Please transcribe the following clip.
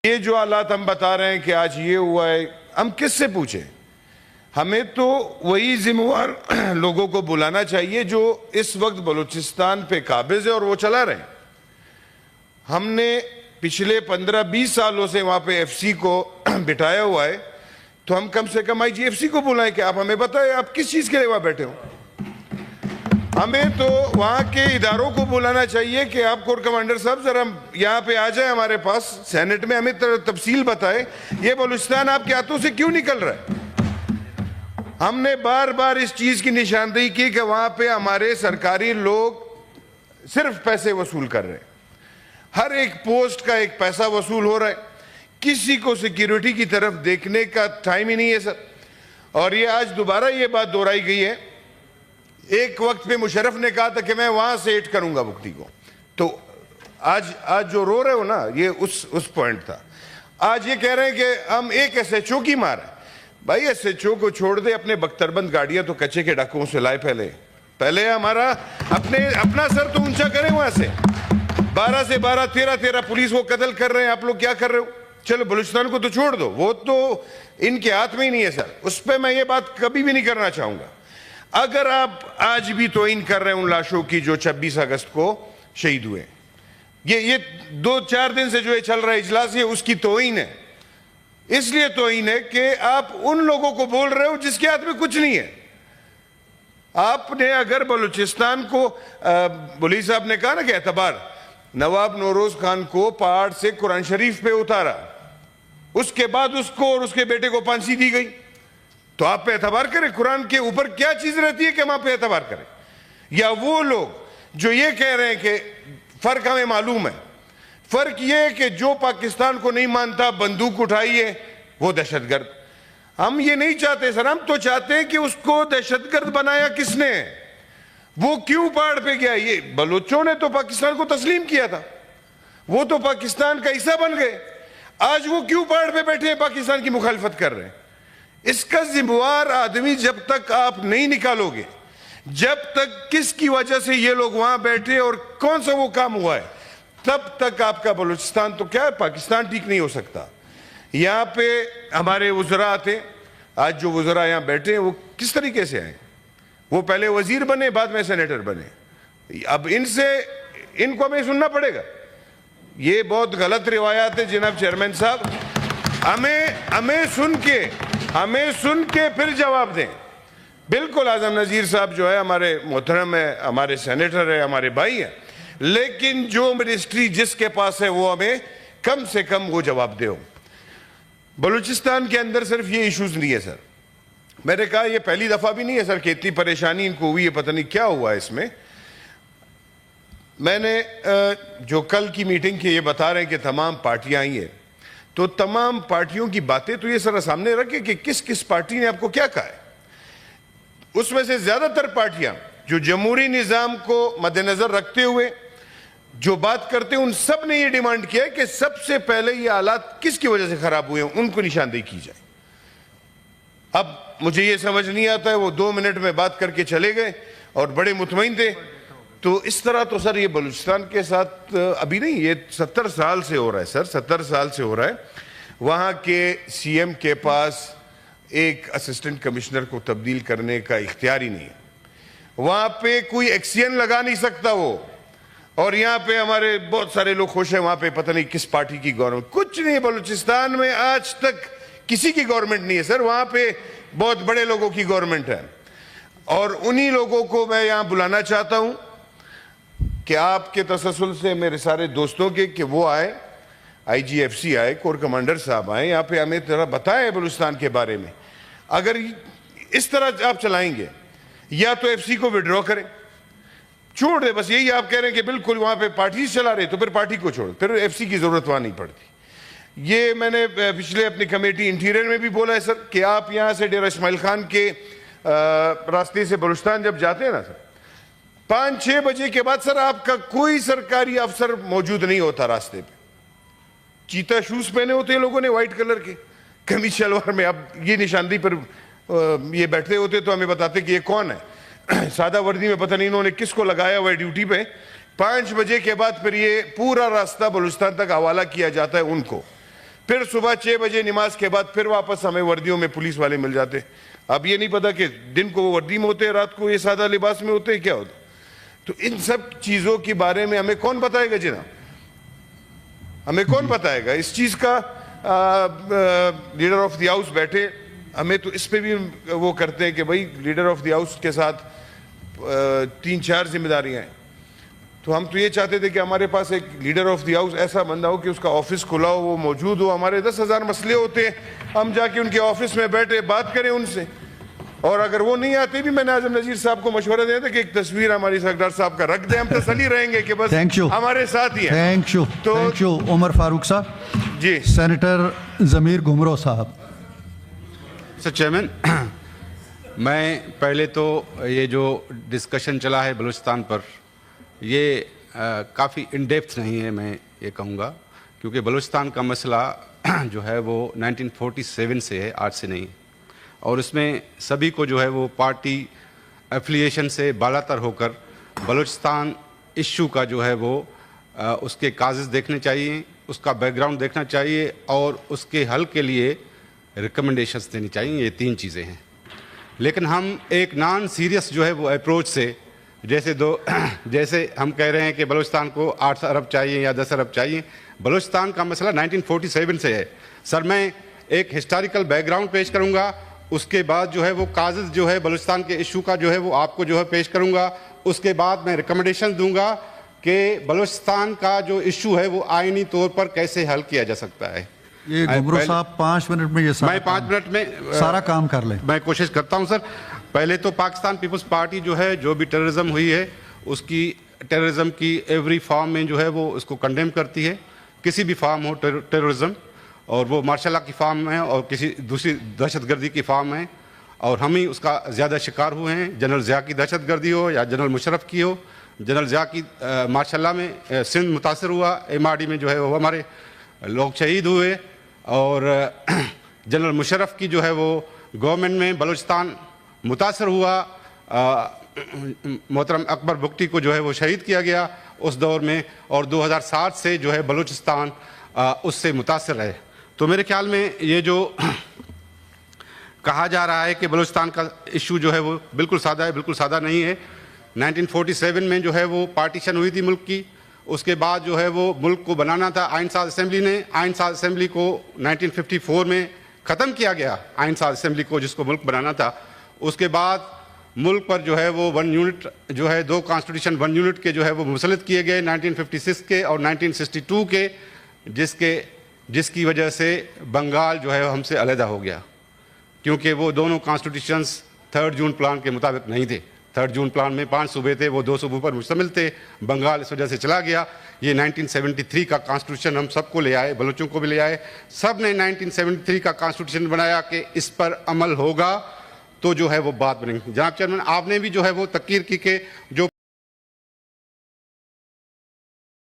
یہ جو حالات ہم بتا رہے ہیں کہ آج یہ ہوا ہے، ہم کس سے پوچھیں؟ ہمیں تو وہی ذمہ دار لوگوں کو بلانا چاہیے جو اس وقت بلوچستان پہ قابض ہے اور وہ چلا رہے ہیں۔ ہم نے پچھلے 15-20 سالوں سے وہاں پہ ایف سی کو بٹھایا ہوا ہے، تو ہم کم سے کم آئی جی ایف سی کو بلائیں کہ آپ ہمیں بتائیں آپ کس چیز کے لیے وہاں بیٹھے ہو۔ ہمیں تو وہاں کے اداروں کو بلانا چاہیے کہ آپ کور کمانڈر صاحب ذرا یہاں پہ آ جائیں ہمارے پاس سینٹ میں، ہمیں تفصیل بتائیں یہ بلوچستان آپ کے ہاتھوں سے کیوں نکل رہا ہے۔ ہم نے بار بار اس چیز کی نشاندہی کی کہ وہاں پہ ہمارے سرکاری لوگ صرف پیسے وصول کر رہے ہیں، ہر ایک پوسٹ کا ایک پیسہ وصول ہو رہا ہے، کسی کو سیکیورٹی کی طرف دیکھنے کا ٹائم ہی نہیں ہے سر۔ اور یہ آج دوبارہ یہ بات دہرائی گئی ہے، ایک وقت پہ مشرف نے کہا تھا کہ میں وہاں سے ایڈ کروں گا مفتی کو، تو آج جو رو رہے ہو نا یہ اس پوائنٹ تھا۔ آج یہ کہہ رہے ہیں کہ ہم ایک ایس ایچ او کی مار ہیں۔ بھائی ایس ایچ او کو چھوڑ دے، اپنے بختربند گاڑیاں تو کچے کے ڈاکوؤں سے لائے، پہلے ہمارا اپنا سر تو اونچا کریں وہاں سے۔ 12 سے 12 13 پولیس وہ قتل کر رہے ہیں، آپ لوگ کیا کر رہے ہو؟ چلو بلوچستان کو تو چھوڑ دو، وہ تو ان کے ہاتھ میں ہی نہیں ہے سر، اس پہ میں یہ بات کبھی بھی نہیں کرنا چاہوں گا۔ اگر آپ آج بھی توہین کر رہے ہیں ان لاشوں کی جو 26 اگست کو شہید ہوئے، یہ 2-4 دن سے جو یہ چل رہا ہے اجلاس، یہ اس کی توہین ہے۔ اس لیے توہین ہے کہ آپ ان لوگوں کو بول رہے ہو جس کے ہاتھ میں کچھ نہیں ہے۔ آپ نے اگر بلوچستان کو بولی صاحب نے کہا نا کہ اعتبار، نواب نوروز خان کو پہاڑ سے قرآن شریف پہ اتارا، اس کے بعد اس کو اور اس کے بیٹے کو پھانسی دی گئی، تو آپ پہ اعتبار کریں؟ قرآن کے اوپر کیا چیز رہتی ہے کہ ہم آپ پہ اعتبار کریں؟ یا وہ لوگ جو یہ کہہ رہے ہیں کہ فرق ہمیں معلوم ہے، فرق یہ ہے کہ جو پاکستان کو نہیں مانتا بندوق اٹھائی ہے وہ دہشت گرد۔ ہم یہ نہیں چاہتے سر، ہم تو چاہتے ہیں کہ اس کو دہشت گرد بنایا کس نے، وہ کیوں پہاڑ پہ گیا؟ یہ بلوچوں نے تو پاکستان کو تسلیم کیا تھا، وہ تو پاکستان کا حصہ بن گئے، آج وہ کیوں پہاڑ پہ بیٹھے ہیں پاکستان کی مخالفت کر رہے ہیں؟ اس کا ذمہوار آدمی جب تک آپ نہیں نکالو گے، جب تک کس کی وجہ سے یہ لوگ وہاں بیٹھے اور کون سا وہ کام ہوا ہے، تب تک آپ کا بلوچستان تو کیا ہے، پاکستان ٹھیک نہیں ہو سکتا۔ یہاں پہ ہمارے وزراء آتے، آج جو وزراء یہاں بیٹھے ہیں وہ کس طریقے سے آئے؟ وہ پہلے وزیر بنے، بعد میں سینیٹر بنے۔ اب ان کو ہمیں سننا پڑے گا۔ یہ بہت غلط روایات ہے جناب چیئرمین صاحب، ہمیں سن کے پھر جواب دیں۔ بالکل اعظم نذیر صاحب جو ہے ہمارے محترم ہے، ہمارے سینیٹر ہے، ہمارے بھائی ہیں، لیکن جو منسٹری جس کے پاس ہے وہ ہمیں کم سے کم وہ جواب دے ہو۔ بلوچستان کے اندر صرف یہ ایشوز نہیں ہے سر، میں نے کہا یہ پہلی دفعہ بھی نہیں ہے سر کہ اتنی پریشانی ان کو ہوئی ہے، پتہ نہیں کیا ہوا ہے اس میں۔ میں نے جو کل کی میٹنگ کی یہ بتا رہے ہیں کہ تمام پارٹیاں آئی ہیں، تو تمام پارٹیوں کی باتیں تو یہ سر سامنے رکھے کہ کس پارٹی نے آپ کو کیا کہا ہے۔ اس میں سے زیادہ تر پارٹیاں جو جمہوری نظام کو مد نظر رکھتے ہوئے جو بات کرتے ہیں، ان سب نے یہ ڈیمانڈ کیا ہے کہ سب سے پہلے یہ حالات کس کی وجہ سے خراب ہوئے ہیں ان کو نشاندہی کی جائے۔ اب مجھے یہ سمجھ نہیں آتا ہے، وہ 2 منٹ میں بات کر کے چلے گئے اور بڑے مطمئن تھے۔ تو اس طرح تو سر یہ بلوچستان کے ساتھ ابھی نہیں، یہ 70 سال سے ہو رہا ہے سر، 70 سال سے ہو رہا ہے۔ وہاں کے سی ایم کے پاس ایک اسسٹنٹ کمشنر کو تبدیل کرنے کا اختیار ہی نہیں ہے، وہاں پہ کوئی ایکشن لگا نہیں سکتا وہ، اور یہاں پہ ہمارے بہت سارے لوگ خوش ہیں، وہاں پہ پتہ نہیں کس پارٹی کی گورنمنٹ، کچھ نہیں۔ بلوچستان میں آج تک کسی کی گورنمنٹ نہیں ہے سر، وہاں پہ بہت بڑے لوگوں کی گورنمنٹ ہے، اور انہی لوگوں کو میں یہاں بلانا چاہتا ہوں کہ آپ کے تسلسل سے میرے سارے دوستوں کے کہ وہ آئے، آئی جی ایف سی آئے، کور کمانڈر صاحب آئے، یہاں پہ ہمیں طرح بتائیں بلوچستان کے بارے میں۔ اگر اس طرح آپ چلائیں گے یا تو ایف سی کو وڈرا کریں، چھوڑ دیں، بس یہی آپ کہہ رہے ہیں کہ بالکل وہاں پہ پارٹیز چلا رہے تو پھر پارٹی کو چھوڑ، پھر ایف سی کی ضرورت وہاں نہیں پڑتی۔ یہ میں نے پچھلے اپنی کمیٹی انٹیریئر میں بھی بولا ہے سر کہ آپ یہاں سے ڈیرہ اسماعیل خان کے راستے سے بلوچستان جب جاتے ہیں نا سر، 5-6 بجے کے بعد سر آپ کا کوئی سرکاری افسر موجود نہیں ہوتا راستے پہ۔ چیتا شوز پہنے ہوتے ہیں لوگوں نے وائٹ کلر کے، قمیض شلوار میں، اب یہ نشاندہی پر یہ بیٹھتے ہوتے تو ہمیں بتاتے کہ یہ کون ہے، سادہ وردی میں پتہ نہیں انہوں نے کس کو لگایا ہوا ہے ڈیوٹی پہ۔ 5 بجے کے بعد پھر یہ پورا راستہ بلوچستان تک حوالہ کیا جاتا ہے ان کو۔ پھر صبح 6 بجے نماز کے بعد پھر واپس ہمیں وردیوں میں پولیس والے مل جاتے. اب یہ نہیں پتا کہ دن کو وہ وردی میں ہوتے ہیں, رات کو یہ سادہ لباس میں ہوتے ہیں, کیا ہوتا. تو ان سب چیزوں کے بارے میں ہمیں کون بتائے گا جناب, ہمیں کون بتائے گا اس چیز کا. لیڈر آف دی ہاؤس بیٹھے, ہمیں تو اس پہ بھی وہ کرتے ہیں کہ بھائی لیڈر آف دی ہاؤس کے ساتھ 3-4 ذمہ داریاں ہیں. تو ہم تو یہ چاہتے تھے کہ ہمارے پاس ایک لیڈر آف دی ہاؤس ایسا بندہ ہو کہ اس کا آفس کھلا ہو, وہ موجود ہو. ہمارے 10,000 مسئلے ہوتے ہیں, ہم جا کے ان کے آفس میں بیٹھے بات کریں ان سے. اور اگر وہ نہیں آتے بھی, میں نے اعظم نذیر صاحب کو مشورہ دیا تھا کہ ایک تصویر ہماری سردار صاحب کا رکھ دیں, ہم تسلی رہیں گے کہ بس ہمارے ساتھ ہی ہیں. تھینک یو عمر فاروق صاحب. جی سینیٹر ضمیر گھمرو صاحب. سر چیئرمین, میں پہلے تو یہ جو ڈسکشن چلا ہے بلوچستان پر, یہ کافی ان ڈیپتھ نہیں ہے, میں یہ کہوں گا, کیونکہ بلوچستان کا مسئلہ جو ہے وہ 1947 سے ہے, آج سے نہیں. اور اس میں سبھی کو جو ہے وہ پارٹی ایفیلیشن سے بالا تر ہو کر بلوچستان ایشو کا جو ہے وہ اس کے کازز دیکھنے چاہیے, اس کا بیک گراؤنڈ دیکھنا چاہیے, اور اس کے حل کے لیے ریکمنڈیشنز دینی چاہیے. یہ 3 چیزیں ہیں. لیکن ہم ایک نان سیریس جو ہے وہ اپروچ سے, جیسے ہم کہہ رہے ہیں کہ بلوچستان کو 8 ارب چاہیے یا 10 ارب چاہیے. بلوچستان کا مسئلہ 1947 سے ہے. سر میں ایک ہسٹوریکل بیک گراؤنڈ پیش کروں گا, اس کے بعد جو ہے وہ کازز جو ہے بلوچستان کے ایشو کا جو ہے وہ آپ کو جو ہے پیش کروں گا. اس کے بعد میں ریکمنڈیشن دوں گا کہ بلوچستان کا جو ایشو ہے وہ آئینی طور پر کیسے حل کیا جا سکتا ہے. یہ گھمرو صاحب 5 منٹ میں یہ میں 5 منٹ میں سارا کام کر لیں. میں کوشش کرتا ہوں. سر پہلے تو پاکستان پیپلز پارٹی جو ہے, جو بھی ٹیررزم ہوئی ہے, اس کی ٹیررزم کی ایوری فارم میں جو ہے وہ اس کو کنڈیم کرتی ہے. کسی بھی فارم ہو ٹیررزم, اور وہ مارشل لا کی فارم ہے اور کسی دوسری دہشت گردی کی فارم ہے, اور ہم ہی اس کا زیادہ شکار ہوئے ہیں. جنرل ضیاء کی دہشت گردی ہو یا جنرل مشرف کی ہو. جنرل ضیاء کی مارشل لا میں سندھ متاثر ہوا, MRD میں جو ہے وہ ہمارے لوگ شہید ہوئے, اور جنرل مشرف کی جو ہے وہ گورنمنٹ میں بلوچستان متاثر ہوا. محترم اکبر بگٹی کو جو ہے وہ شہید کیا گیا اس دور میں, اور 2007 سے جو ہے بلوچستان اس سے متاثر ہے. تو میرے خیال میں یہ جو کہا جا رہا ہے کہ بلوچستان کا ایشو جو ہے وہ بالکل سادہ ہے, بالکل سادہ نہیں ہے. 1947 میں جو ہے وہ پارٹیشن ہوئی تھی ملک کی. اس کے بعد جو ہے وہ ملک کو بنانا تھا آئین ساز اسمبلی نے. آئین ساز اسمبلی کو 1954 میں ختم کیا گیا, آئین ساز اسمبلی کو جس کو ملک بنانا تھا. اس کے بعد ملک پر جو ہے وہ 1 یونٹ جو ہے 2 کانسٹیٹیوشن 1 یونٹ کے جو ہے وہ مسلط کیے گئے 1956 کے اور 1962 کے, جس کی وجہ سے بنگال جو ہے ہم سے علیحدہ ہو گیا, کیونکہ وہ دونوں کانسٹیٹیوشنز 3 جون پلان کے مطابق نہیں تھے. 3 جون پلان میں 5 صوبے تھے, وہ 2 صوبوں پر مشتمل تھے. بنگال اس وجہ سے چلا گیا. یہ 1973 کا کانسٹیٹیوشن ہم سب کو لے آئے, بلوچوں کو بھی لے آئے. سب نے 1973 کا کانسٹیٹیوشن بنایا کہ اس پر عمل ہوگا تو جو ہے وہ بات بنے گی. جناب چیئرمین, آپ نے بھی جو ہے وہ تقریر کی کہ جو